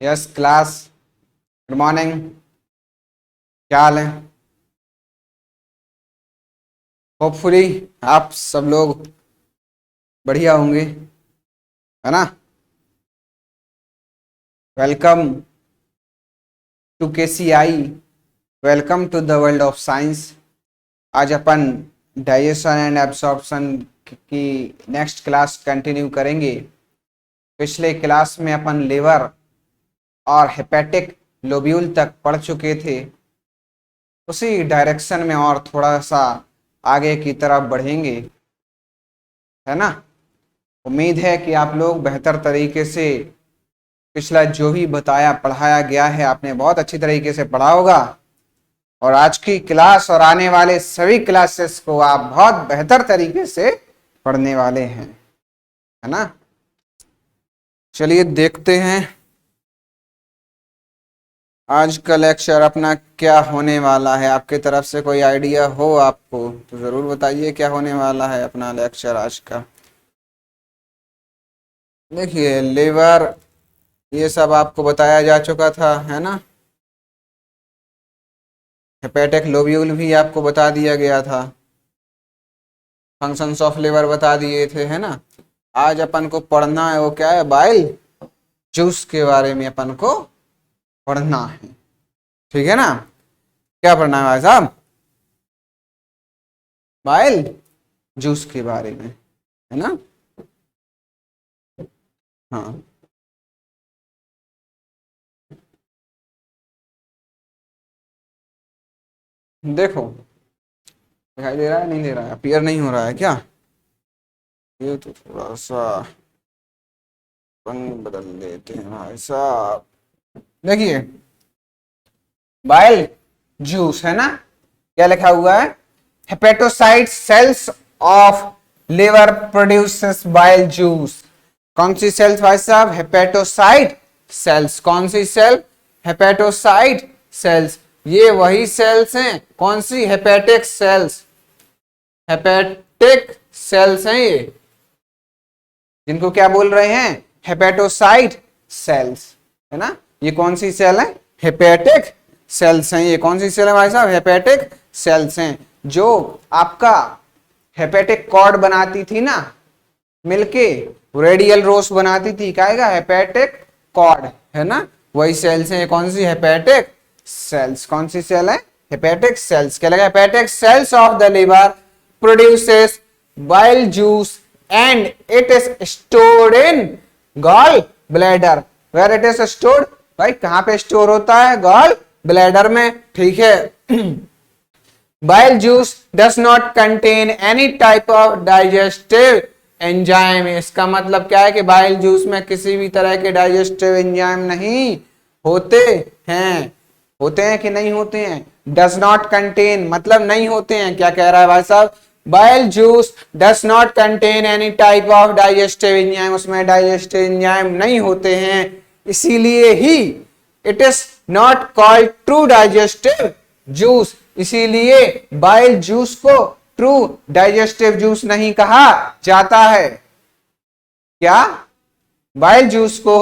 Yes class. Good morning. क्या हाल है? Hopefully आप सब लोग बढ़िया होंगे, है ना। Welcome to KCI. Welcome to the world of science. आज अपन डाइजेशन एंड एब्सॉर्प्शन की नेक्स्ट क्लास कंटिन्यू करेंगे। पिछले क्लास में अपन लिवर और हेपेटिक लोब्यूल तक पढ़ चुके थे। उसी डायरेक्शन में और थोड़ा सा आगे की तरफ बढ़ेंगे, है ना। उम्मीद है कि आप लोग बेहतर तरीके से पिछला जो भी बताया पढ़ाया गया है आपने बहुत अच्छी तरीके से पढ़ा होगा, और आज की क्लास और आने वाले सभी क्लासेस को आप बहुत बेहतर तरीके से पढ़ने वाले हैं, है ना। चलिए देखते हैं आज का लेक्चर अपना क्या होने वाला है। आपके तरफ से कोई आइडिया हो आपको तो ज़रूर बताइए क्या होने वाला है अपना लेक्चर आज का। देखिए लिवर ये सब आपको बताया जा चुका था, है ना। हेपेटिक लोब्यूल भी आपको बता दिया गया था, फंक्शंस ऑफ लिवर बता दिए थे, है ना। आज अपन को पढ़ना है वो क्या है, बाइल जूस के बारे में अपन को पढ़ना है, ठीक है ना। क्या पढ़ना है भाई साहब? बाइल जूस के बारे में, है ना। हाँ देखो, दिखाई दे रहा है नहीं दे रहा है, अपीयर नहीं हो रहा है क्या? ये तो थोड़ा सा रंग बदल देते हैं भाई साहब। देखिए बाइल जूस, है ना। क्या लिखा हुआ है? Hepatocyte cells of liver produces bile juice. कौन सी सेल्स भाई साहब? Hepatocyte cells. कौन सी सेल? Hepatocyte sales. ये वही सेल्स हैं, कौन सी? Hepatic cells. हेपेटिक सेल्स हैं ये, जिनको क्या बोल रहे हैं? हेपेटोसाइट सेल्स, है ना। ये कौन सी सेल है? हेपेटिक सेल्स हैं। ये कौन सी सेल है भाई साहब? हेपेटिक सेल्स हैं, जो आपका हेपेटिक कॉर्ड बनाती थी ना मिलके, रेडियल रोस बनाती थी, क्या है? हेपेटिक कॉर्ड, है ना। वही सेल्स हैं। कौन सी? Hepatic cells. कौन सी सेल है? Hepatic cells. क्या लगा? Hepatic cells of the liver produces bile juice and it is stored in gall bladder. Where it is stored? भाई कहां पे स्टोर होता है? गॉल ब्लैडर में, ठीक है। Bile juice does not contain any type of digestive enzyme. इसका मतलब क्या है कि बाइल जूस में किसी भी तरह के डाइजेस्टिव एंजाइम नहीं होते हैं। होते हैं कि नहीं होते हैं? डस नॉट कंटेन मतलब नहीं होते हैं। क्या कह रहा है भाई साहब? Bile juice does not contain any type of digestive enzyme, उसमें डाइजेस्टिव एंजाइम नहीं होते हैं, इसीलिए ही it is not called true digestive juice. इसीलिए बाइल जूस को ट्रू डाइजेस्टिव जूस नहीं कहा जाता है। क्या? बाइल जूस को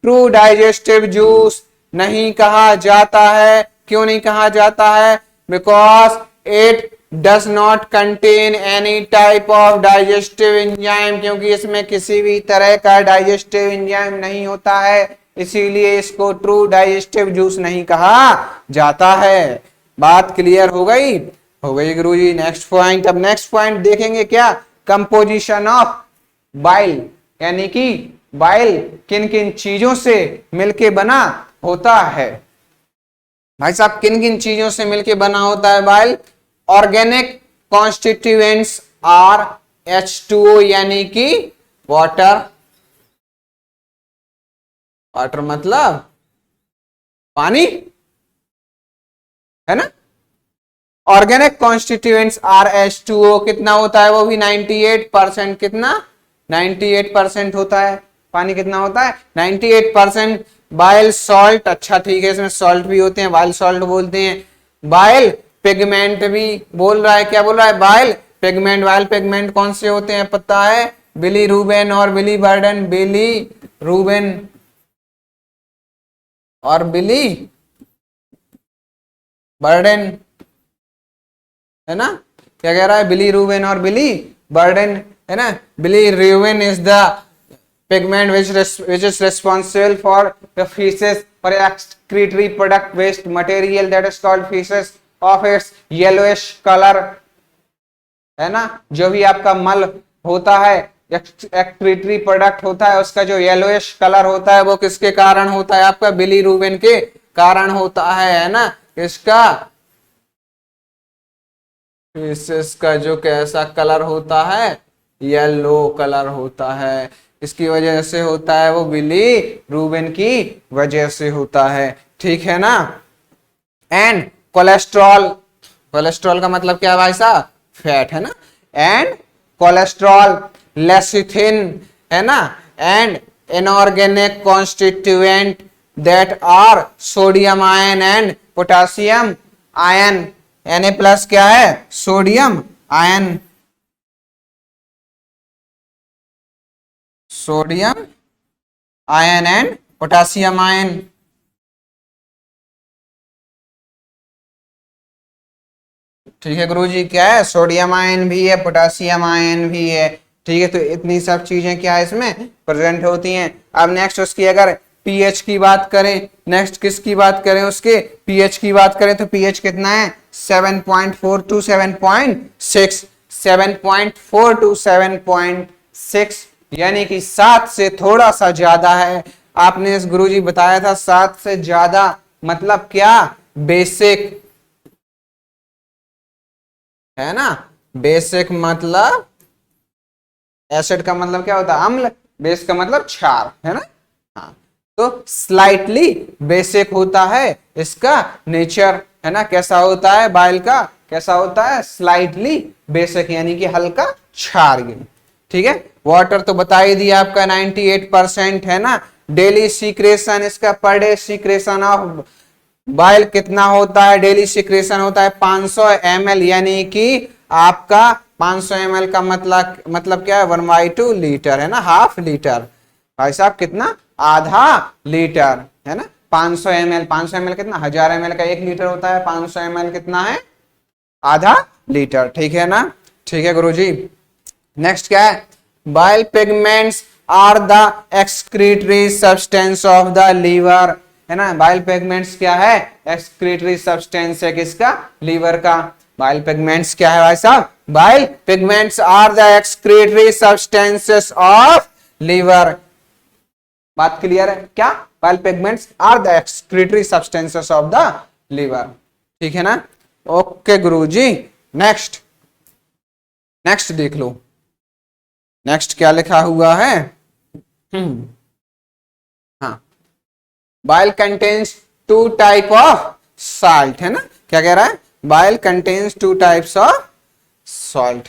ट्रू डाइजेस्टिव जूस नहीं कहा जाता है। क्यों नहीं कहा जाता है? Because it does not contain any type of digestive enzyme, क्योंकि इसमें किसी भी तरह का डाइजेस्टिव एंजाइम नहीं होता है, इसीलिए इसको ट्रू डाइजेस्टिव जूस नहीं कहा जाता है। बात क्लियर हो गई? हो गई गुरुजी। Next point. अब नेक्स्ट पॉइंट देखेंगे क्या? कंपोजिशन ऑफ बाइल, यानी कि बाइल किन किन चीजों से मिलके बना होता है। भाई साहब किन किन चीजों से मिलके बना होता है bile? Organic constituents are H2O, यानी कि वाटर। वाटर मतलब पानी, है ना। ऑर्गेनिक कॉन्स्टिट्यूएंट्स आर H2O कितना होता है? वो भी 98%। कितना? 98% होता है। पानी कितना होता है? 98%। बाइल सॉल्ट, अच्छा ठीक है, इसमें सॉल्ट भी होते हैं, बाइल सॉल्ट बोलते हैं। बाइल पिगमेंट भी बोल रहा है। क्या बोल रहा है? Bile pigment. बाइल पिगमेंट कौन से होते हैं पता है? बिली रूबेन और बिली बर्डन। बिली रूबेन और बिली बर्डन, है ना, क्या कह रहा है, बिली रूबिन और बिली बर्डन, है ना। Bilirubin is the pigment which is responsible for the feces or excretory product waste material that is called feces of its yellowish color, है ना। जो भी आपका मल होता है, एक्सक्रीटरी प्रोडक्ट होता है, उसका जो येलोइश कलर होता है वो किसके कारण होता है, आपका बिलीरूबिन के कारण होता है ना। इसका फेसेस का जो कैसा कलर होता है, येलो कलर होता है, इसकी वजह से होता है, वो बिलीरूबिन की वजह से होता है, ठीक है ना। एंड कोलेस्ट्रॉल, कोलेस्ट्रॉल का मतलब क्या है भाई साहब, फैट, है ना। एंड कोलेस्ट्रॉल, लेसिथिन, है ना, and inorganic constituent that are sodium ion and potassium ion. Na+ क्या है, sodium ion, sodium ion and potassium ion, ठीक है गुरुजी, क्या है, सोडियम आयन भी है, पोटासियम आयन भी है, ठीक है। तो इतनी सब चीजें क्या है इसमें प्रेजेंट होती हैं। अब नेक्स्ट उसकी अगर पीएच की बात करें, नेक्स्ट किसकी बात करें, उसके पीएच की बात करें, तो पीएच कितना है, 7.4 टू 7.6, 7.4 टू 7.6, यानी कि 7 से थोड़ा सा ज्यादा है। आपने इस गुरुजी बताया था 7 से ज्यादा मतलब क्या, बेसिक, है ना। बेसिक मतलब, एसिड का मतलब क्या होता है, अम्ल, बेस का मतलब क्षार, है ना। हाँ, तो स्लाइटली बेसिक होता है इसका नेचर, है ना। कैसा होता है बाइल का, कैसा होता है, स्लाइटली बेसिक, यानी कि हल्का क्षारीय, ठीक है। वाटर तो बता ही दिया आपका 98%, है ना। डेली सीक्रेशन इसका, per day secretion of bile कितना होता है, डेली सीक्रेशन होता है 500 ml, यानी कि आपका 500 ml का मतलब क्या है, 1/2 लीटर, है ना, हाफ लीटर, भाई साहब कितना, आधा लीटर, है ना। 500 ml, 500 ml कितना, 1000 ml का 1 लीटर होता है, 500 ml कितना है, आधा लीटर, ठीक है ना। ठीक है गुरुजी, नेक्स्ट क्या है, bile pigments are the excretory substance of the liver, है ना। बाइल पिगमेंट्स क्या है, एक्सक्रीटरी सब्सटेंस है किसका, लीवर का। बाइल पिगमेंट्स क्या है भाई साहब, bile pigments are the excretory substances of liver. बात क्लियर है क्या, bile pigments are the excretory substances of the liver, ठीक है ना। ओके गुरुजी, नेक्स्ट, नेक्स्ट देख लो, नेक्स्ट क्या लिखा हुआ है, हाँ, bile contains 2 type of salt, है ना। क्या कह रहा है, bile contains 2 types of salt,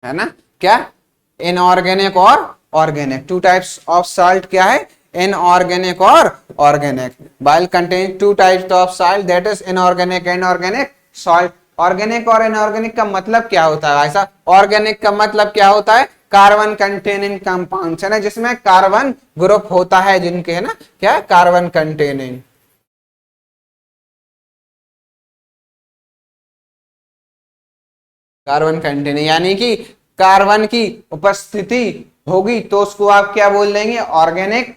है ना। क्या, इनऑर्गेनिक और ऑर्गेनिक, 2 टाइप्स ऑफ सॉल्ट क्या है, इनऑर्गेनिक और organic. Bile contains 2 types of salt, that is inorganic and organic salt. Organic और इनऑर्गेनिक का मतलब क्या होता है ऐसा, ऑर्गेनिक का मतलब क्या होता है, कार्बन कंटेनिंग कंपाउंड्स, है ना, जिसमें कार्बन ग्रुप होता है जिनके, है ना, क्या कार्बन कंटेनिंग, कार्बन कंटेनिंग, यानी कि कार्बन की उपस्थिति होगी तो उसको आप क्या बोल देंगे, ऑर्गेनिक,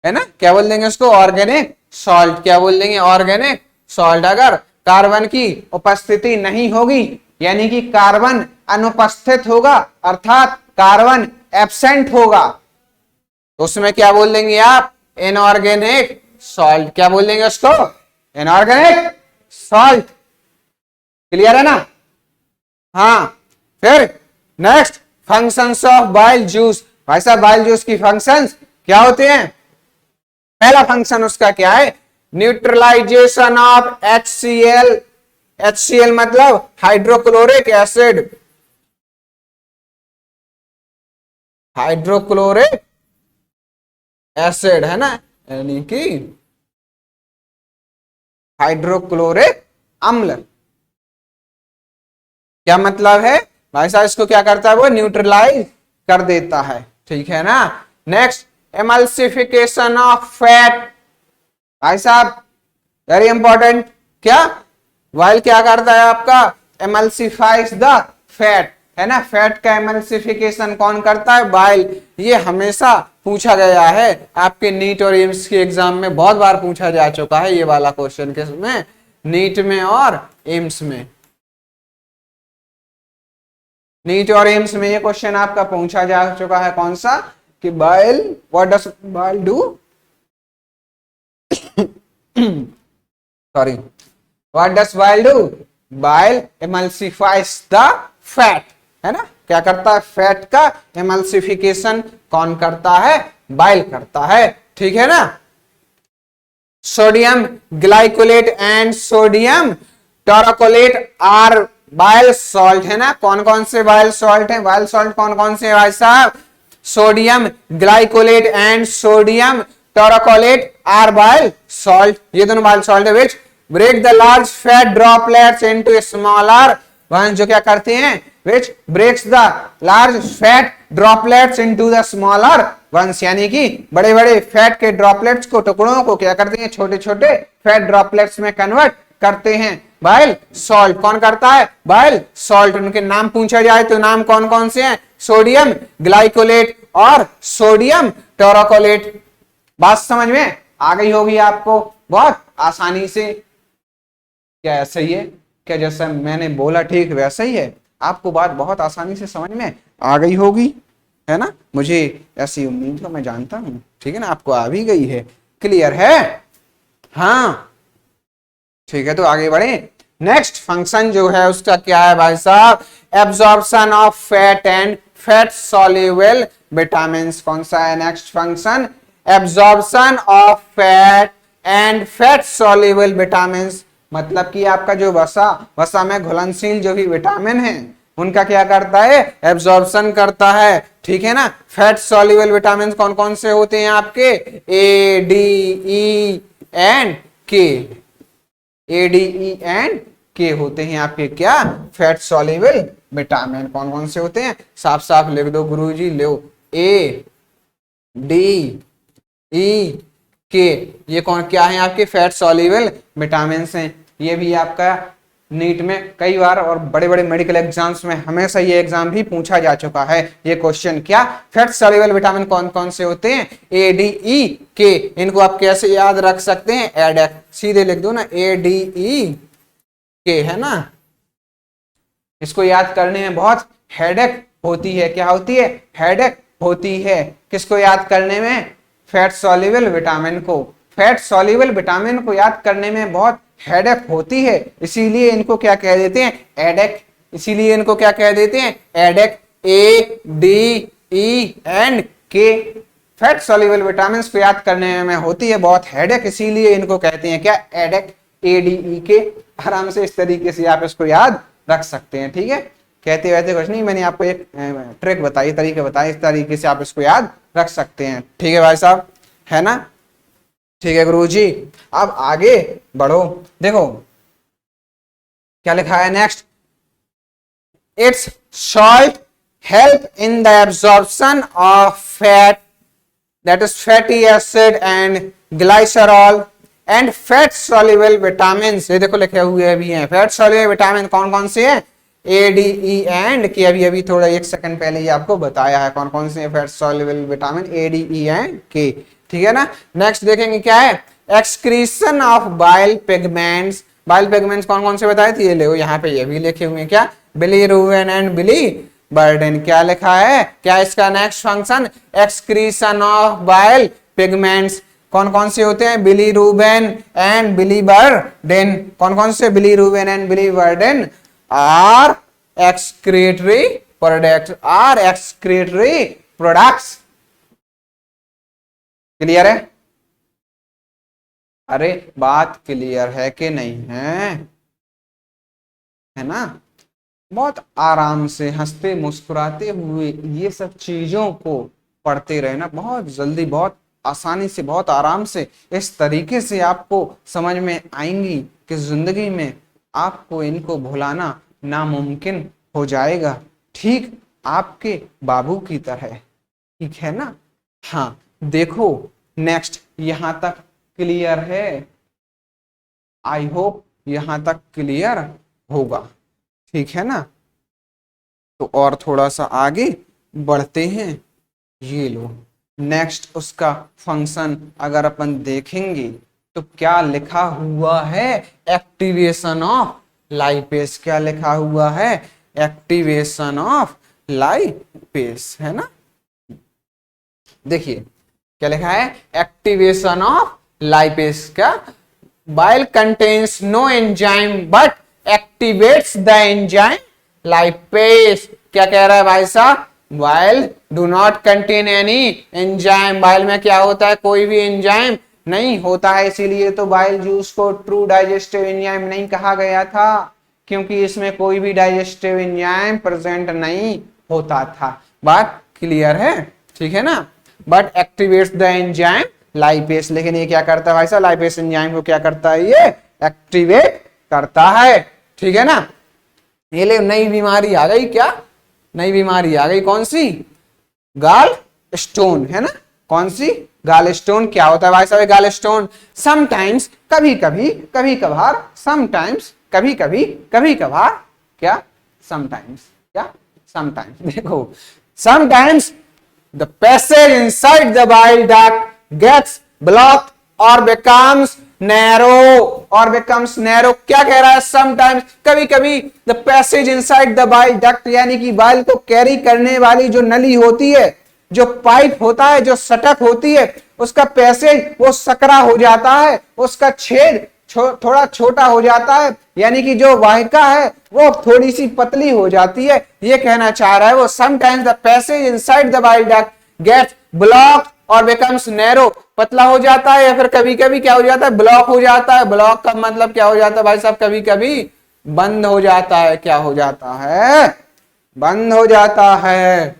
है ना। क्या बोल देंगे उसको, ऑर्गेनिक सॉल्ट, क्या बोल देंगे, ऑर्गेनिक सॉल्ट। अगर कार्बन की उपस्थिति नहीं होगी, यानी कि कार्बन अनुपस्थित होगा, अर्थात कार्बन एब्सेंट होगा, तो उसमें क्या बोल देंगे आप, इनऑर्गेनिक सॉल्ट। क्या बोल देंगे उसको, इनऑर्गेनिक सॉल्ट, क्लियर है ना। हाँ, फिर next, functions of bile juice. भाई साहब बाइल जूस की फंक्शंस क्या होते हैं, पहला फंक्शन उसका क्या है, न्यूट्रलाइजेशन ऑफ HCl, HCl मतलब हाइड्रोक्लोरिक एसिड, हाइड्रोक्लोरिक एसिड, है ना, यानी कि हाइड्रोक्लोरिक अम्ल। क्या मतलब है भाई साहब, इसको क्या करता है, वो न्यूट्रलाइज कर देता है, ठीक है ना। Next, emulsification of fat. भाई साहब वेरी इंपॉर्टेंट, क्या वाइल क्या करता है आपका, एमल्सिफाइज द फैट, है ना। फैट का एमल्सिफिकेशन कौन करता है, बाइल। ये हमेशा पूछा गया है आपके नीट और एम्स के एग्जाम में, बहुत बार पूछा जा चुका है ये वाला क्वेश्चन, किसमें, नीट में और एम्स में। नीट और एम्स में ये क्वेश्चन आपका पूछा जा चुका है, कौन सा, कि bile, what does bile do, sorry, what does bile do, bile emulsifies the fat, है ना। क्या करता है, फैट का एमल्सिफिकेशन कौन करता है, बाइल करता है, ठीक है ना। Sodium glycocholate and sodium taurocholate are bile salt, है ना। कौन कौन से बाइल सॉल्ट है, बाइल सॉल्ट कौन कौन से है भाई साहब, sodium glycocholate and sodium taurocholate are bile salt, ये दोनों बाइल सॉल्ट है which break the large fat droplets into smaller ones, जो क्या करते हैं, which breaks the large fat droplets into the smaller ones, यानी कि बड़े बड़े फैट के ड्रॉपलेट्स को, टुकड़ों को क्या करते हैं, छोटे छोटे फैट ड्रॉपलेट्स में कन्वर्ट करते हैं बाइल सॉल्ट। कौन करता है, बाइल सॉल्ट। उनके नाम पूछा जाए तो नाम कौन कौन से हैं, सोडियम ग्लाइकोलेट और सोडियम टोराकोलेट। बात समझ में आ गई होगी आपको बहुत आसानी से, क्या ऐसा ही है, क्या जैसा मैंने बोला ठीक वैसा ही है, आपको बात बहुत आसानी से समझ में आ गई होगी, है ना। मुझे ऐसी उम्मीद तो मैं जानता हूं, ठीक है ना, आपको आ भी गई है, क्लियर है, हाँ ठीक है। तो आगे बढ़े, नेक्स्ट फंक्शन जो है उसका क्या है भाई साहब, absorption of fat and fat soluble vitamin. कौन सा है next function, absorption of fat and fat soluble vitamin, मतलब कि आपका जो वसा में घुलनशील जो भी विटामिन है उनका क्या करता है, एब्जॉर्प्शन करता है, ठीक है ना। फैट सॉल्युबल विटामिन कौन कौन से होते हैं आपके, ए डी ई एंड के, ए डी ई एंड के होते हैं आपके क्या, फैट सॉल्युबल विटामिन। कौन कौन से होते हैं, साफ साफ लिख दो गुरुजी, लो, ए डी ई के, ये कौन क्या है आपके, फैट सॉल्युबल विटामिन हैं। ये भी आपका नीट में कई बार और बड़े बड़े मेडिकल एग्जाम्स में हमेशा ये एग्जाम भी पूछा जा चुका है ये क्वेश्चन, क्या फैट सॉल्युबल विटामिन कौन कौन से होते हैं, ए डी ई के। इनको आप कैसे याद रख सकते हैं, एडेक, सीधे लिख दो ना, ए डी ई के, है ना। इसको याद करने में बहुत हेडेक होती है, क्या होती है, हेडेक होती है, किसको याद करने में, फैट सॉल्युबल विटामिन को। फैट सॉल्युबल विटामिन को याद करने में बहुत हेडेक होती है, इसीलिए इनको क्या कह देते हैं, एडेक, इसीलिए इनको क्या कह देते हैं, एडेक, ए डी ई एंड के। फैट सॉल्युबल विटामिन को याद करने में होती है बहुत हेडेक, इसीलिए इनको कहते हैं क्या, एडेक, ए डी ई के। आराम से इस तरीके से आप इसको याद रख सकते हैं, ठीक है। कहते वैसे कुछ नहीं, मैंने आपको एक ट्रिक बताई, तरीके बताए, इस तरीके से आप इसको याद रख सकते हैं, ठीक है भाई साहब, है ना। ठीक है गुरुजी, अब आगे बढ़ो, देखो क्या लिखा है next, it's salt help in the absorption of fat, that is fatty acid and glycerol and fat soluble vitamin. ये देखो लिखे हुए भी हैं, फैट सॉल्युबल विटामिन कौन कौन से हैं, ए डी ई एंड के। अभी अभी थोड़ा एक सेकंड पहले ही आपको बताया है कौन कौन से fat soluble vitamin, A D E and के, ठीक है ना। नेक्स्ट देखेंगे क्या है, excretion of bile pigments. Bile pigments कौन कौन से बताए थे, ये देखो यहाँ पे ये भी लिखे हुए हैं, क्या, बिलीरुबिन एंड बिलीवर्डेन। क्या लिखा है, क्या इसका next function, excretion of bile pigments. कौन कौन से होते हैं, बिलीरुबिन एंड बिलीवर्डेन। कौन कौन से, bilirubin and biliverdin are excretory products, are excretory products. Clear है, अरे बात क्लियर है कि नहीं है, है ना। बहुत आराम से हंसते मुस्कुराते हुए ये सब चीजों को पढ़ते रहना, बहुत जल्दी, बहुत आसानी से, बहुत आराम से, इस तरीके से आपको समझ में आएंगी कि जिंदगी में आपको इनको भुलाना नामुमकिन हो जाएगा, ठीक आपके बाबू की तरह, ठीक है ना। हाँ, देखो नेक्स्ट यहां तक क्लियर है? आई होप यहां तक क्लियर होगा, ठीक है ना। तो और थोड़ा सा आगे बढ़ते हैं। ये लो नेक्स्ट उसका फंक्शन अगर अपन देखेंगे तो क्या लिखा हुआ है? Activation of lipase. क्या लिखा हुआ है? एक्टिवेशन ऑफ लाइपेज, है ना। देखिए क्या लिखा है? Activation of lipase. क्या? Bile contains no enzyme but activates the enzyme lipase. क्या कह रहा है भाई साहब? Bile do not contain any enzyme. बाइल में क्या होता है? कोई भी एंजाइम नहीं होता है, इसीलिए तो बाइल जूस को ट्रू डाइजेस्टिव एंजाइम नहीं कहा गया था, क्योंकि इसमें कोई भी डाइजेस्टिव एंजाइम प्रेजेंट नहीं होता था। बात क्लियर है? ठीक है ना। But activates the enzyme lipase. लेकिन ये क्या करता है भाई साहब? लाइपेज एंजाइम को क्या करता है? ये एक्टिवेट करता है, ठीक है ना। ये ले नई बीमारी आ गई। क्या नई बीमारी आ गई? कौन सी? गाल स्टोन, है ना। कौन सी? गाल स्टोन। क्या होता है भाई साहब गाल स्टोन? समटाइम्स, कभी कभी, कभी कभार। समटाइम्स, कभी कभी, कभी कभार। क्या? समटाइम्स। क्या? समटाइम्स। देखो sometimes the passage inside the bile duct gets blocked or becomes narrow। क्या कह रहा है? sometimes, कभी कभी, the passage inside the bile duct यानी कि बाइल को कैरी करने वाली जो नली होती है, जो पाइप होता है, जो सटक होती है, उसका पैसेज वो सकरा हो जाता है, उसका छेद थोड़ा छोटा हो जाता है, यानी कि जो वाहिका है वो थोड़ी सी पतली हो जाती है। ये कहना चाह रहा है वो। Sometimes the passage inside the bile duct gets blocked और बिकम्स नैरो। पतला हो जाता है या फिर कभी कभी क्या हो जाता है? ब्लॉक हो जाता है। ब्लॉक का मतलब क्या हो जाता है भाई साहब? कभी कभी बंद हो जाता है। क्या हो जाता है? बंद हो जाता है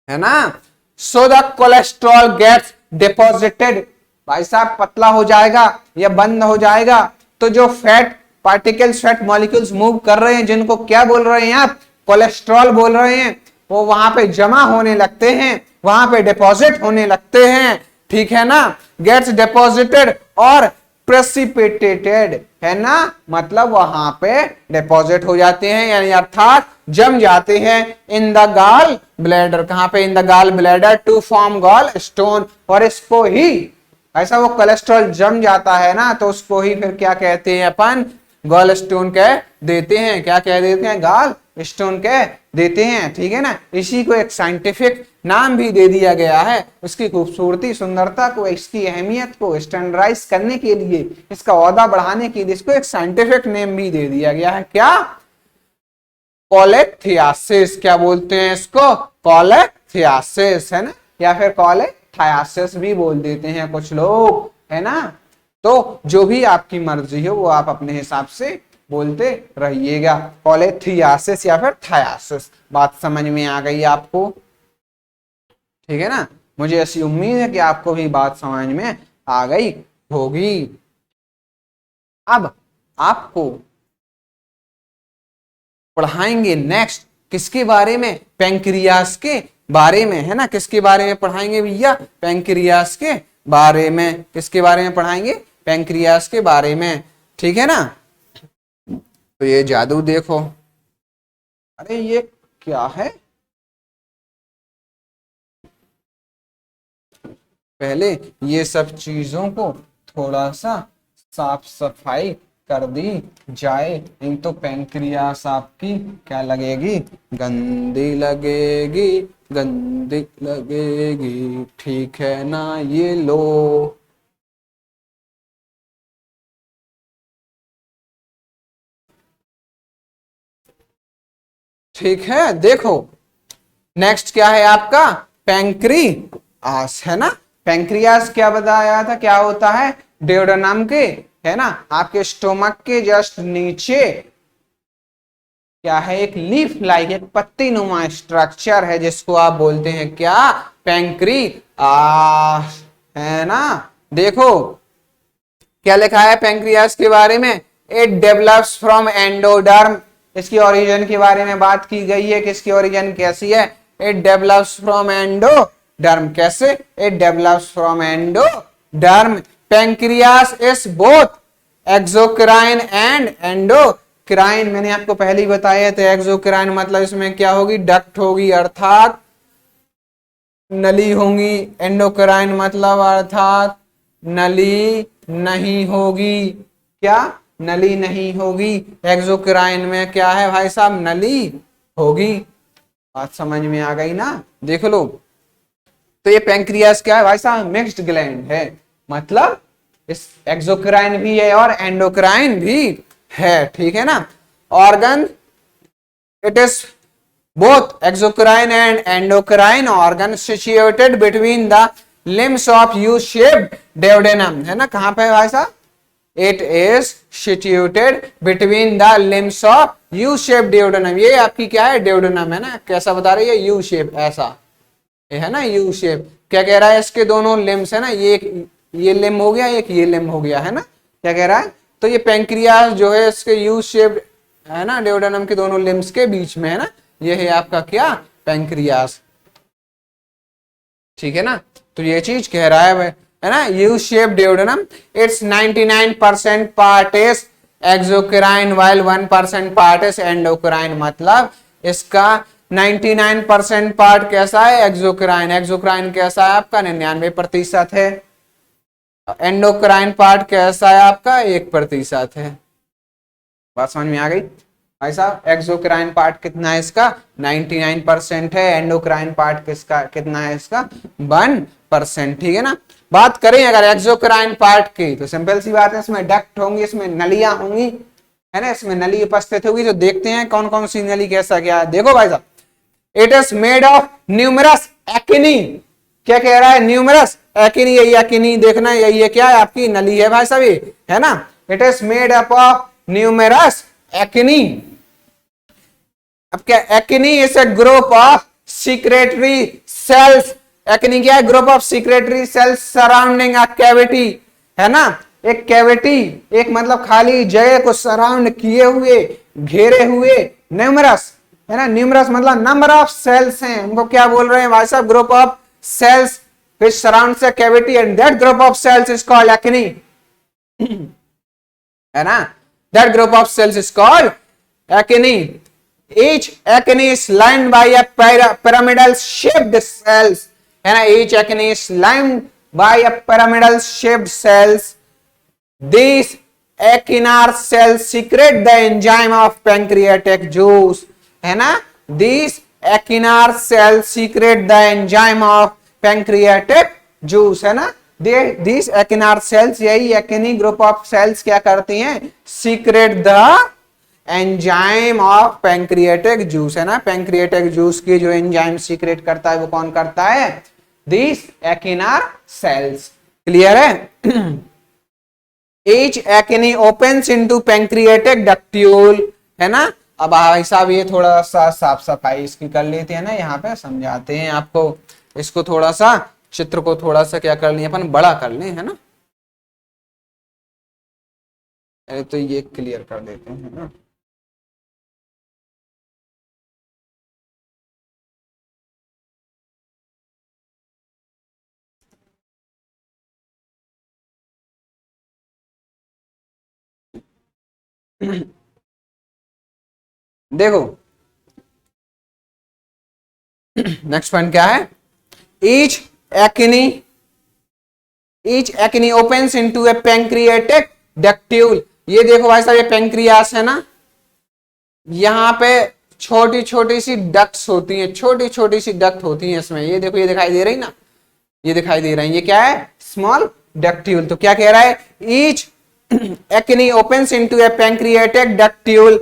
ना। So the cholesterol gets deposited. भाई साहब पतला हो जाएगा या बंद हो जाएगा तो जो fat particles, fat molecules move कर रहे हैं, जिनको क्या बोल रहे हैं आप? कोलेस्ट्रॉल बोल रहे हैं, वो वहां पे जमा होने लगते हैं, वहां पे डिपॉजिट होने लगते हैं, ठीक है ना। गेट्स डिपॉजिटेड और प्रेसिपिटेटेड, है ना। मतलब वहां पे डिपॉजिट हो जाते हैं, यानी अर्थात जम जाते हैं इन द गाल ब्लैडर। कहां पे? In the gall bladder to form gall stone. और इसको ही ऐसा वो कोलेस्ट्रॉल जम जाता है ना, तो उसको ही फिर क्या कहते हैं अपन? गॉल स्टोन कह देते हैं। क्या कह देते हैं? गाल स्टोन कह देते हैं, ठीक है ना। इसी को एक साइंटिफिक नाम भी दे दिया गया है। उसकी खूबसूरती, सुंदरता को, इसकी अहमियत को स्टैंडर्डाइज करने के लिए, इसका औहदा बढ़ाने के लिए इसको एक साइंटिफिक नेम भी दे दिया गया है। क्या? कोलेथियासिस। क्या बोलते हैं इसको? कोलेथियासिस, है ना, या फिर कोलेथायासिस भी बोल देते हैं कुछ लोग, है ना। तो जो भी आपकी मर्जी हो वो आप अपने हिसाब से बोलते रहिएगा। कोलेथियासिस या फिर थायासिस। बात समझ में आ गई आपको? ठीक है ना। मुझे ऐसी उम्मीद है कि आपको भी बात समझ में आ गई होगी। अब आपको पढ़ाएंगे नेक्स्ट किसके बारे में? पैंक्रियास के बारे में, है ना। किसके बारे में पढ़ाएंगे भैया? पैंक्रियास के बारे में। किसके बारे में पढ़ाएंगे? पैंक्रियास के बारे में, ठीक है ना। तो ये जादू देखो। अरे ये क्या है? पहले ये सब चीजों को थोड़ा सा साफ सफाई कर दी जाए, नहीं तो पैंक्रियास आपकी क्या लगेगी? गंदी लगेगी, गंदी लगेगी, ठीक है ना। ये लो। ठीक है, देखो नेक्स्ट क्या है आपका? पैंक्रियास, है ना। पैंक्रियास क्या बताया था? क्या होता है? डेओडेनम के, है ना, आपके स्टोमक के जस्ट नीचे क्या है? एक लीफ लाइक, एक पत्ती नुमा स्ट्रक्चर है, जिसको आप बोलते हैं क्या? पैंक्रियास, है ना। देखो क्या लिखा है पैंक्रियास के बारे में? It develops from endoderm. इसकी ओरिजिन के बारे में बात की गई है। किसकी ओरिजिन कैसी है? It develops from endoderm, endoderm. कैसे? It develops from endoderm. Pancreas is both exocrine and endocrine. मैंने आपको पहले ही बताया था, एक्सोक्राइन मतलब इसमें क्या होगी, डक्ट होगी अर्थात नली होंगी। एंडोक्राइन मतलब अर्थात नली नहीं होगी। क्या? नली नहीं होगी। एक्सोक्राइन में क्या है भाई साहब, नली होगी। बात समझ में आ गई ना? देख लो, तो ये पैंक्रियास क्या है भाई साहब, मिक्स्ड ग्लैंड है। मतलब इस एक्सोक्राइन भी है और एंडोक्राइन भी है, ठीक है ना। Organ, it is both exocrine and endocrine organ situated between the limbs of U-shaped duodenum, है ना। कहां पे है भाई साहब? It is situated between the limbs of U-shaped duodenum। ये आपकी क्या है, duodenum है ना। कैसा बता रही है? U shape, ऐसा ये है ना U shape। क्या कह रहा है? इसके दोनों लिम्स है ना, ये लिम्ब हो गया, एक ये लिम्ब हो गया, है ना। क्या कह रहा है? तो ये पैंक्रियास जो है इसके U shaped है ना, duodenum के दोनों लिम्स के बीच में है ना, ये है आपका क्या, पैंक्रियास, ठीक है ना। तो ये चीज कह रहा है ना, U shape duodenum, it's 99% part is exocrine while 1% part is endocrine. मतलब इसका 99% पार्ट कैसा है, एक्सोक्राइन। एक्सोक्राइन कैसा है आपका, 99% है। एंडोक्राइन पार्ट कैसा है आपका, 1% है। बात समझ में आ गई भाई साहब? एक्सोक्राइन पार्ट कितना है इसका, 99% है। एंडोक्राइन पार्ट किसका कितना है इसका, 1%, ठीक है ना। बात करें अगर एक्सोक्राइन पार्ट की, तो सिंपल सी बात है, इसमें डक्ट होंगी, इसमें नलियां होंगी, है ना, इसमें नली उपस्थित होगी। तो देखते हैं कौन कौन सी नली, कैसा क्या है। देखो भाई साहब, it is made of numerous acne. क्या कह रहा है, न्यूमरस एक्नी, यही एक्नी देखना, यही क्या है आपकी नली है भाई साहब, है ना। It is made up of numerous acini. अब क्या, acini is a group of secretory cells. Acini क्या है, group of secretory cells surrounding a cavity, है ना। एक कैविटी, एक मतलब खाली जगह को सराउंड किए हुए, घेरे हुए, न्यूमरस, है ना। न्यूमरस मतलब नंबर ऑफ सेल्स हैं, उनको क्या बोल रहे हैं भाई साहब, group of cells which surrounds a cavity, and that group of cells is called acini, है ना। that group of cells is called acini. Each acini is lined by a pyramidal shaped cells, है ना। each acini is lined by a pyramidal shaped cells. These acinar cells secrete the enzyme of pancreatic juice, है ना। These acinar cells secrete the enzyme of pancreatic juice, है ना। These acinar cells, यही acini group of cells क्या करती हैं, secrete the enzyme of pancreatic juice, है ना। पैंक्रियाटिक जूस की जो एंजाइम सीक्रेट करता है वो कौन करता है, दिस एकिनार सेल्स। क्लियर है। Each acini opens into pancreatic ductule, है ना। अब भाई साहब ये थोड़ा सा साफ सफाई इसकी कर लेते हैं ना, यहाँ पे समझाते हैं आपको। इसको थोड़ा सा चित्र को थोड़ा सा क्या कर लें अपन, बड़ा कर लें, है ना। तो ये क्लियर कर देते हैं, है ना। देखो नेक्स्ट पॉइंट क्या है, ईच एक्नी ओपन्स इनटू ए पैंक्रियाटिक डक्ट्यूल। ये देखो भाई साहब, ये पैंक्रियास है ना, यहाँ पे छोटी छोटी सी डक्ट्स होती हैं, छोटी छोटी सी डक्ट होती हैं इसमें। ये देखो, ये दिखाई दे रही ना, ये दिखाई दे रहा है, ये क्या है, स्मॉल डक्ट्यूल। तो क्या कह रहा है, each acini opens into a pancreatic ductule.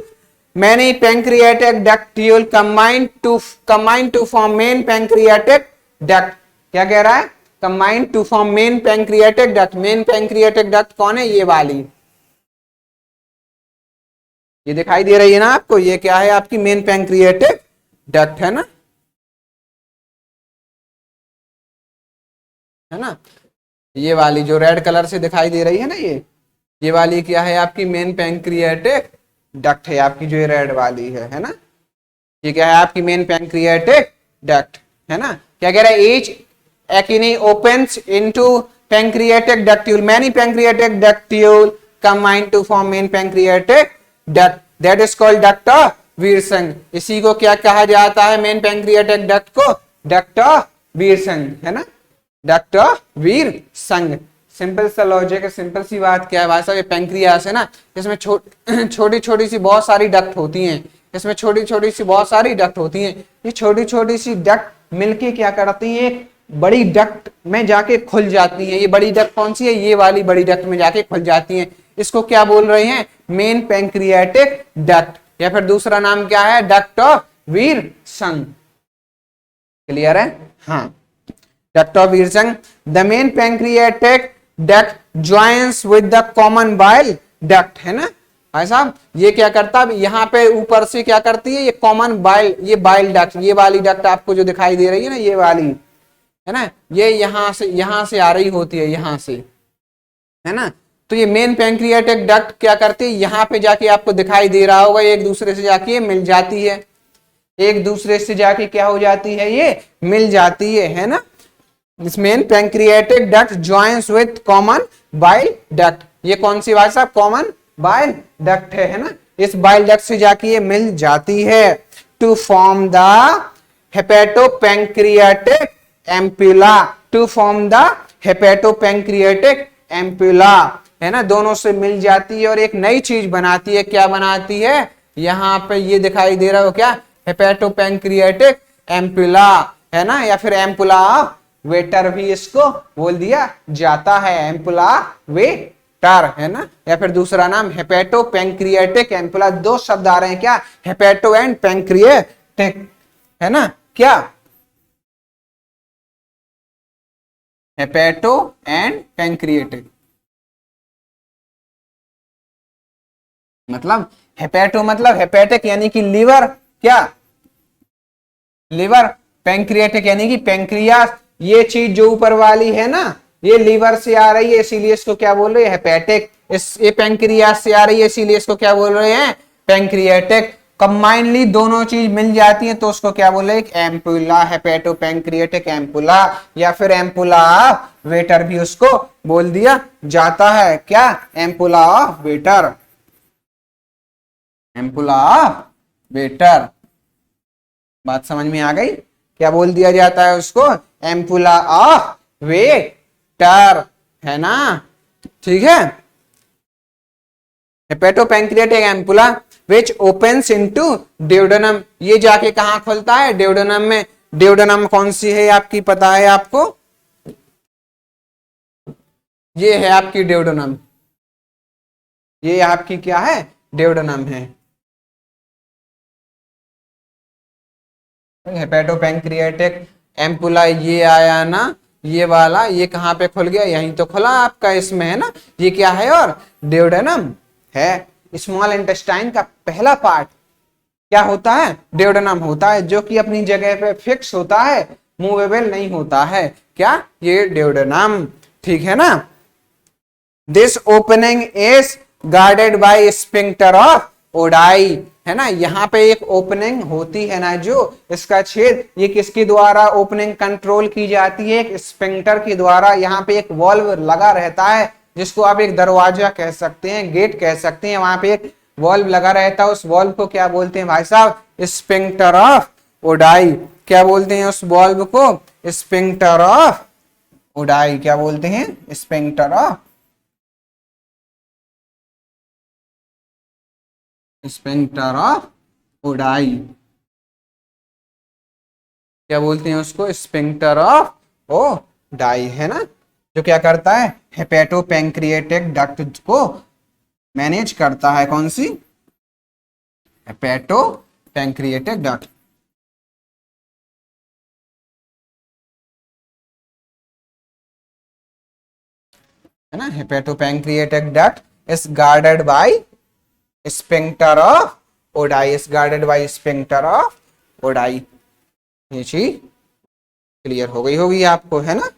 Many pancreatic ductule combine to form main pancreatic duct. क्या कह रहा है, combine to form main pancreatic duct. main pancreatic duct कौन है, ये वाली, ये दिखाई दे रही है ना आपको, ये क्या है आपकी मेन पैंक्रियाटिक डक्ट, है ना, है ना। ये वाली जो रेड कलर से दिखाई दे रही है ना, ये वाली क्या है आपकी मेन पैंक्रियाटिक डक्ट है आपकी, जो ये रेड वाली है ना। ये क्या है आपकी मेन पैंक्रियाटिक डक्ट, है ना। क्या कह रहा है, each Acini opens into pancreatic ductule. Many pancreatic ductule combine to form main pancreatic duct. That is called duct of Wirsung. इसी को क्या कहा जाता है मेन पैंक्रियाटिक डक्ट को? डक्ट ऑफ वीरसंग, है ना, डक्ट ऑफ वीरसंग। सिंपल सा लॉजिक है, सिंपल सी बात क्या है भाई साहब, ये पैंक्रियास है ना, इसमें छोटी छोटी सी बहुत सारी डक्ट होती हैं, इसमें छोटी छोटी सी बहुत सारी डक्ट होती हैं। ये छोटी छोटी सी डक्ट मिलके क्या करती हैं, एक बड़ी डक्ट में जाके खुल जाती हैं। ये बड़ी डक्ट कौन सी है? ये वाली बड़ी डक्ट में जाके खुल जाती हैं। इसको क्या बोल रहे हैं? मेन पैंक्रियाटिक डक्ट, या फिर दूसरा नाम क्या है? Duct of वीरसंग। क्लियर है? हाँ, duct of Wirsung. The main pancreatic duct joins with the common bile duct, है ना भाई साहब। ये क्या करता है, यहाँ पे ऊपर से क्या करती है, ये कॉमन बाइल, ये बाइल डक्ट, ये वाली डक्ट आपको जो दिखाई दे रही है ना, ये वाली, है ना, ये यहां से आ रही होती है, यहां से, है ना। तो ये मेन पैंक्रियाटिक डक्ट क्या करती है, यहाँ पे जाके आपको दिखाई दे रहा होगा, एक दूसरे से जाके मिल जाती है, एक दूसरे से जाके क्या हो जाती है, ये मिल जाती है ना। This main pancreatic duct joins with common bile duct. ये कौन सी बात साहब? कॉमन बाइल डक्ट है ना। इस बाइल डक्ट से जाके ये मिल जाती है to form the hepatopancreatic ampulla, to form the hepatopancreatic ampulla, है ना, दोनों से मिल जाती है और एक नई चीज बनाती है। क्या बनाती है? यहाँ पे ये दिखाई दे रहा हो क्या? हेपेटोपैंक्रियाटिक एम्पुला, है ना, या फिर एम्पुला ऑफ वेटर भी इसको बोल दिया जाता है, एम्पुला वेटर, है ना, या फिर दूसरा नाम हेपेटोपैंक्रियाटिक एम्पुला। दो शब्द आ रहे हैं क्या? हेपेटो एंड पैंक्रियाटिक, है ना, क्या? हेपेटो एंड पैंक्रियाटिक, मतलब हेपेटो मतलब हेपेटिक यानी कि लीवर, क्या? लीवर। पैंक्रियाटिक यानी कि पैंक्रियास। ये चीज जो ऊपर वाली है ना, ये लीवर से आ रही है, इसीलिए इसको क्या बोल रहे हैं? हेपेटिक। ये पैंक्रियास से आ रही है, इसीलिए इसको क्या बोल रहे हैं? पैंक्रियाटिक। कंबाइनली दोनों चीज मिल जाती है तो उसको क्या बोल रहे हैं? एम्पुला, हेपेटो पैंक्रियाटिक एम्पुला, या फिर एम्पुला वेटर भी उसको बोल दिया जाता है। क्या? Ampulla waiter, ampulla waiter. बात समझ में आ गई? क्या बोल दिया जाता है उसको? एम्पुला ऑफ वेटर, है ना, ठीक है। Hepatopancreatic ampulla which opens into duodenum, ये जाके कहां खुलता है? ड्यूडेनम में। ड्यूडेनम कौन सी है आपकी पता है आपको? ये है आपकी ड्यूडेनम, ये आपकी क्या है? ड्यूडेनम है। हेपेटोपैंक्रियाटिक एम्पुला ये आया ना, ये वाला, ये कहां पे खुल गया? यहीं तो खुला आपका इसमें, है ना। ये क्या है? और ड्यूडेनम है। स्मॉल इंटेस्टाइन का पहला पार्ट क्या होता है? ड्यूडेनम होता है, जो कि अपनी जगह पे फिक्स होता है, मूवेबल नहीं होता है। क्या? ये ड्यूडेनम, ठीक है ना। This opening is guarded by sphincter of ODI, है ना। यहाँ पे एक ओपनिंग होती है ना, जो इसका छेद, ये किसके द्वारा ओपनिंग कंट्रोल की जाती है? एक स्फिंक्टर के द्वारा। यहाँ पे एक वॉल्व लगा रहता है, जिसको आप एक दरवाजा कह सकते हैं, गेट कह सकते हैं। वहां पे एक वॉल्व लगा रहता है, उस वॉल्व को क्या बोलते हैं भाई साहब? Sphincter of ODI. क्या बोलते हैं उस वॉल्व को? Sphincter of ODI. क्या बोलते हैं? Sphincter of sphincter of ODI. क्या बोलते हैं उसको? स्फिंक्टर ऑफ ओडाई, है ना, जो क्या करता है? हेपेटोपैंक्रियाटिक डक्ट को मैनेज करता है। कौन सी? हेपेटोपैंक्रियाटिक डक्ट, है ना। Hepatopancreatic duct is guarded by sphincter of Oddi, is guarded by sphincter of Oddi. ये चीज क्लियर हो गई होगी आपको, है ना,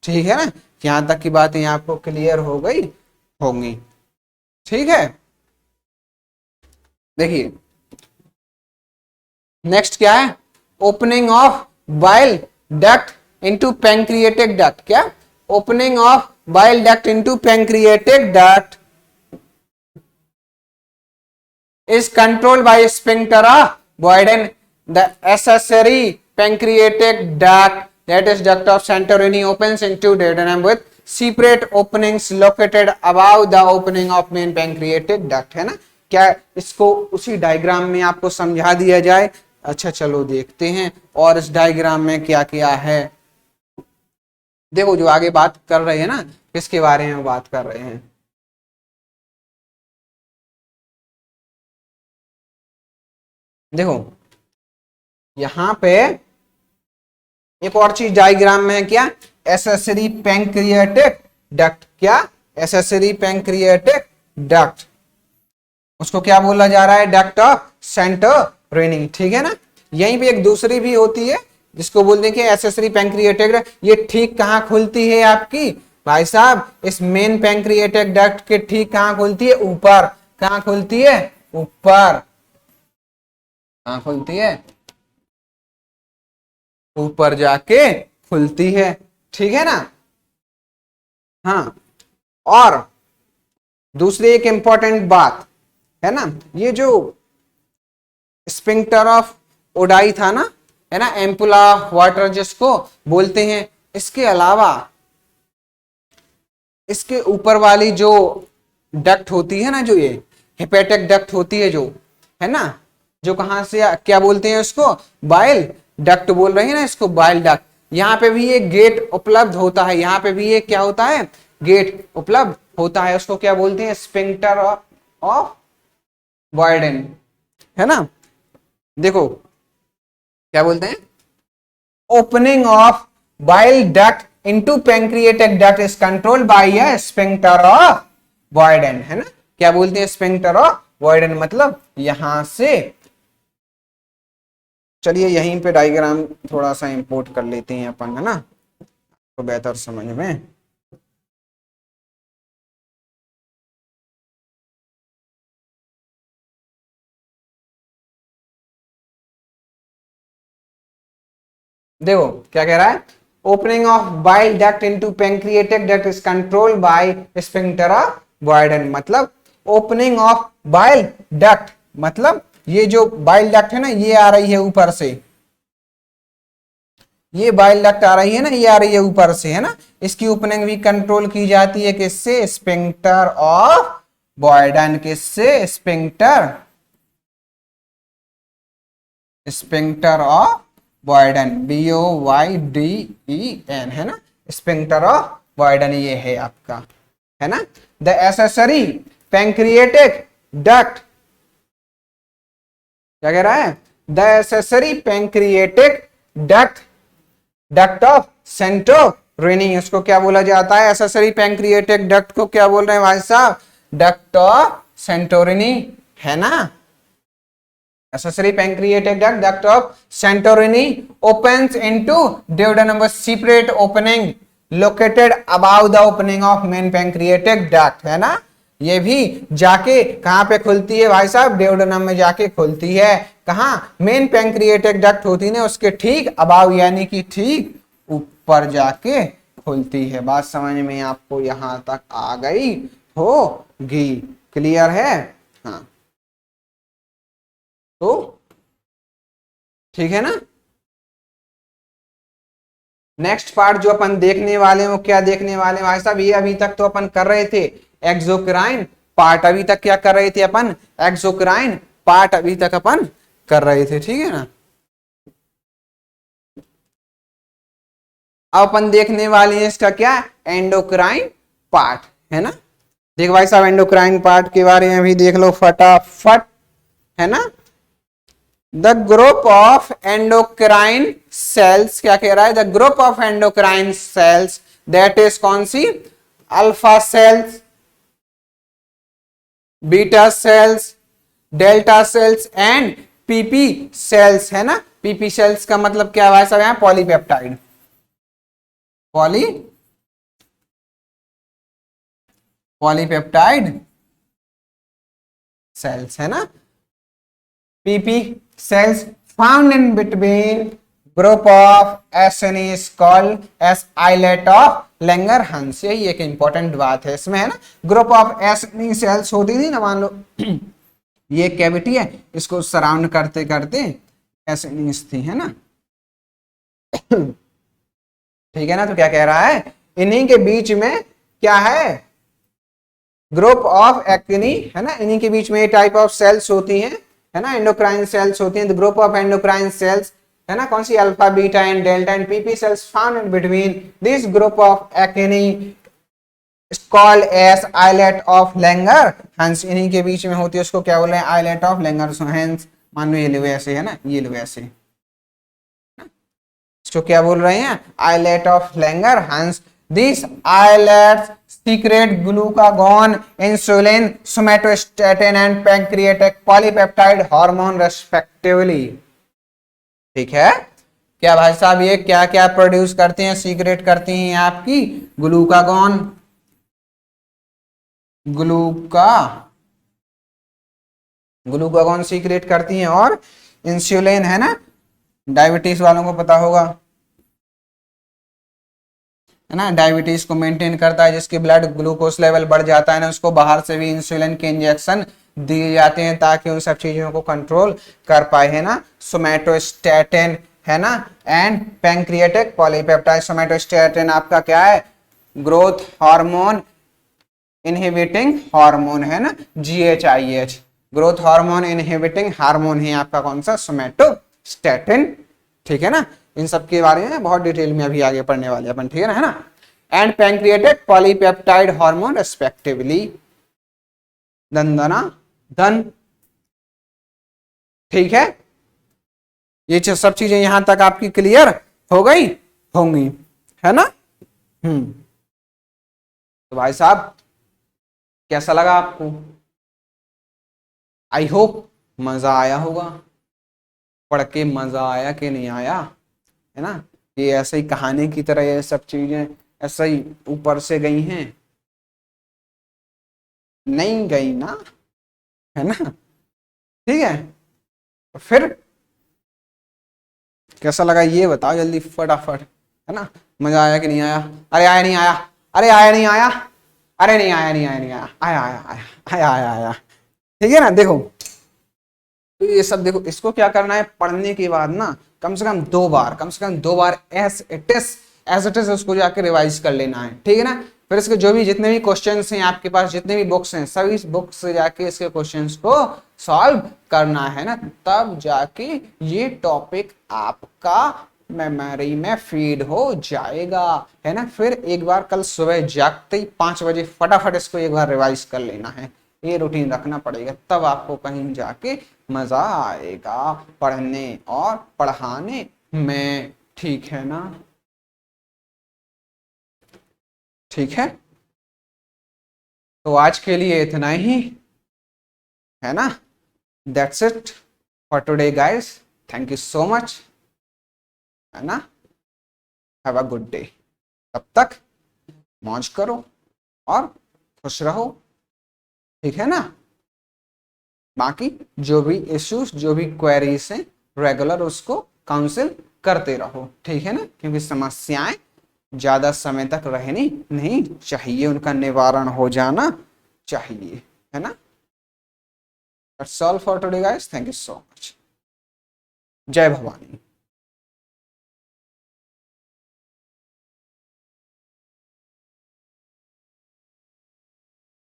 ठीक है ना। यहां तक की बातें आपको क्लियर हो गई होंगी, ठीक है। देखिए नेक्स्ट क्या है? Opening of bile duct into pancreatic duct, क्या opening of bile duct into pancreatic duct is controlled by sphincter of Boyden. The accessory pancreatic duct, that is duct of Santorini, opens into duodenum with separate openings located above the opening of main pancreatic duct, है ना। क्या इसको उसी diagram में आपको समझा दिया जाए? अच्छा चलो देखते हैं और इस डायग्राम में क्या क्या है। देखो जो आगे बात कर रहे हैं ना, किसके बारे में बात कर रहे हैं? देखो यहां पे एक और चीज डायग्राम में है, क्या एसेसरी पैंक्रियाटिक डक्ट, क्या एसेसरी पैंक्रियाटिक डक्ट, उसको क्या बोला जा रहा है? डक्ट ऑफ सेंटोरिनी, ठीक है ना। यहीं पे एक दूसरी भी होती है जिसको बोलते हैं कि एसेसरी पैंक्रियाटिक डक्ट। ये ठीक कहां खुलती है आपकी भाई साहब? इस मेन पैंक्रियाटिक डक्ट के ठीक कहां खुलती है? ऊपर। कहां खुलती है? ऊपर। कहां खुलती है? ऊपर जाके खुलती है, ठीक है ना। हाँ, और दूसरी एक इंपॉर्टेंट बात है ना, ये जो स्फिंक्टर ऑफ ओडाई था ना, है ना, एम्पुला ऑफ वाटर जिसको बोलते हैं, इसके अलावा इसके ऊपर वाली जो डक्ट होती है ना, जो ये हेपेटिक डक्ट होती है, जो है ना, जो कहां से क्या बोलते हैं उसको? बाइल डक्ट बोल रहे हैं ना इसको, बाइल डक्ट। यहाँ पे भी एक गेट उपलब्ध होता है, यहाँ पे भी एक क्या होता है? गेट उपलब्ध होता है, उसको क्या बोलते हैं? स्फिंक्टर ऑफ बॉयडेन, है ना। देखो क्या बोलते हैं? Opening of bile duct into pancreatic duct is controlled by a sphincter of Boyden, है ना। क्या बोलते हैं? स्फिंक्टर ऑफ बॉयडेन, मतलब यहां से। चलिए यहीं पे डायग्राम थोड़ा सा इंपोर्ट कर लेते हैं अपन, है ना, तो बेहतर समझ में। देखो क्या कह रहा है? Opening of bile duct into pancreatic duct is controlled by sphincter of Boyden, मतलब ओपनिंग ऑफ बाइल डक्ट, मतलब ये जो बाइल डक्ट है ना, ये आ रही है ऊपर से, ये बाइल डक्ट आ रही है ना, ये आ रही है ऊपर से, है ना। इसकी ओपनिंग भी कंट्रोल की जाती है किससे? Sphincter of Boyden. किससे? Sphincter, sphincter of Boyden, BOYDEN, है ना, स्फिंक्टर ऑफ बॉयडेन, ये है आपका, है ना। द एसेसरी पैंक्रियाटिक डक्ट, क्या कह रहा है? The accessory pancreatic duct, duct of Santorini, उसको क्या बोला जाता है? एसेसरी पैंक्रियाटिक डक्ट को क्या बोल रहे हैं भाई साहब? डक्ट ऑफ सेंटोरिनी, है ना। Accessory pancreatic duct, duct of Santorini, opens into duodenum with separate opening located above the opening of main pancreatic duct, है ना। ये भी जाके कहां पे खुलती है भाई साहब? duodenum में जाके खुलती है। कहां? मेन पैंक्रियाटिक डक्ट होती है ना, उसके ठीक अबाव, यानी कि ठीक ऊपर जाके खुलती है। बात समझ में आपको यहां तक आ गई होगी? क्लियर है? हाँ, तो ठीक है ना। नेक्स्ट पार्ट जो अपन देखने वाले हैं वो क्या देखने वाले हैं भाई साहब? ये अभी तक तो अपन कर रहे थे एक्सोक्राइन पार्ट, अभी तक क्या कर रहे थे अपन? एक्सोक्राइन पार्ट अभी तक अपन कर रहे थे, ठीक है ना। अब अपन देखने वाले हैं इसका क्या? एंडोक्राइन पार्ट, है ना। देखो भाई साहब, एंडोक्राइन पार्ट के बारे में भी देख लो फटाफट, है ना। The group of endocrine cells, क्या कह रहा है? The group of endocrine cells, that is कौन सी? Alpha cells, beta cells, delta cells and PP cells, है ना। पीपी सेल्स का मतलब क्या है साहब? पॉलीपेप्टाइड, पॉलीपेप्टाइड सेल्स, है ना। PP cells found in between group of acini is called as islet of Langerhans. यही एक इंपॉर्टेंट बात है इसमें, है ना। ग्रुप ऑफ एसिनी सेल्स होती थी ना, मान लो ये कैविटी है, इसको सराउंड करते करते एसिनीस थी, है ना। ठीक है ना। तो क्या कह रहा है, इन्हीं के बीच में क्या है, ग्रुप ऑफ एक्टिनी, है ना। इन्हीं के बीच में टाइप ऑफ सेल्स होती हैं, है ना, एंडोक्राइन सेल्स होती हैं। The group of endocrine cells, है ना, कौन सी, alpha beta and delta and PP cells found in between this group of एक्टिनी called as islet of Langerhans. इन्हीं के बीच में होती है, उसको क्या बोले, आइलेट ऑफ लैंगरहंस। मान लो ये लो ऐसे, है ना, ये लो ऐसे, इसको क्या बोल रहे हैं, islet of Langerhans. This islets secrete glucagon, insulin, somatostatin and pancreatic polypeptide hormone respectively. ठीक है। क्या भाई साहब, ये क्या क्या प्रोड्यूस करते हैं, सीक्रेट करती हैं आपकी, ग्लूकागॉन, ग्लूकागॉन सीक्रेट करती हैं, और इंसुलिन, है ना, डायबिटीज वालों को पता होगा, है ना, डायबिटीज को मेंटेन करता है, जिसके ब्लड ग्लूकोज लेवल बढ़ जाता है ना, उसको बाहर से भी इंसुलिन के इंजेक्शन दिए जाते हैं ताकि उन सब चीजों को कंट्रोल कर पाए, है ना। सोमैटोस्टैटिन, है ना, एंड पैंक्रियाटिक पॉलीपेप्टाइड। सोमैटोस्टैटिन आपका क्या है, ग्रोथ हार्मोन इनहिबिटिंग हार्मोन, है ना, GHIH, growth hormone inhibiting hormone है आपका कौन सा, सोमैटोस्टैटिन। ठीक है ना। इन सब के बारे में बहुत डिटेल में अभी आगे पढ़ने वाले अपन, ठीक है ना, है ना। And pancreatic polypeptide hormone respectively. दंदना धन। ठीक है। ये सब चीजें यहां तक आपकी क्लियर हो गई होंगी, है ना। तो भाई साहब कैसा लगा आपको, आई होप मजा आया होगा। पढ़ के मजा आया कि नहीं आया, है ना। ये ऐसे ही कहानी की तरह ये सब चीजें ऐसे ही ऊपर से गई हैं, नहीं गई ना, है ना। ठीक है। तो फिर कैसा लगा ये बताओ जल्दी फटाफट, है ना। मजा आया कि नहीं आया, अरे आया नहीं आया, अरे आया नहीं आया, अरे नहीं आया नहीं आया नहीं आया, आया आया आया आया आया आया। ठीक है ना। देखो तो ये सब देखो, इसको क्या करना है, पढ़ने के बाद ना कम से कम 2 बार, कम से कम 2 बार एज इट इज उसको जाके रिवाइज कर लेना है। ठीक है ना। फिर इसके जो भी जितने भी क्वेश्चंस हैं आपके पास, जितने भी बुक्स हैं, सभी बुक्स से जाके इसके क्वेश्चंस को सॉल्व करना है ना, तब जाके ये टॉपिक आपका मेमोरी में फीड हो जाएगा, है ना। फिर एक बार कल सुबह जागते ही 5 बजे फटाफट इसको एक बार रिवाइज कर लेना है, ये रूटीन रखना पड़ेगा, तब आपको कहीं जाके मजा आएगा पढ़ने और पढ़ाने में। ठीक है ना। ठीक है। तो आज के लिए इतना ही, है ना। That's it for today guys, thank you so much, है ना। Have a good day. तब तक मौज करो और खुश रहो, ठीक है ना। बाकी जो भी इश्यूज, जो भी क्वेरीज हैं, रेगुलर उसको काउंसिल करते रहो, ठीक है ना, क्योंकि समस्याएं ज्यादा समय तक रहनी नहीं चाहिए, उनका निवारण हो जाना चाहिए, है ना। That's all for today guys, thank you so much। जय भवानी।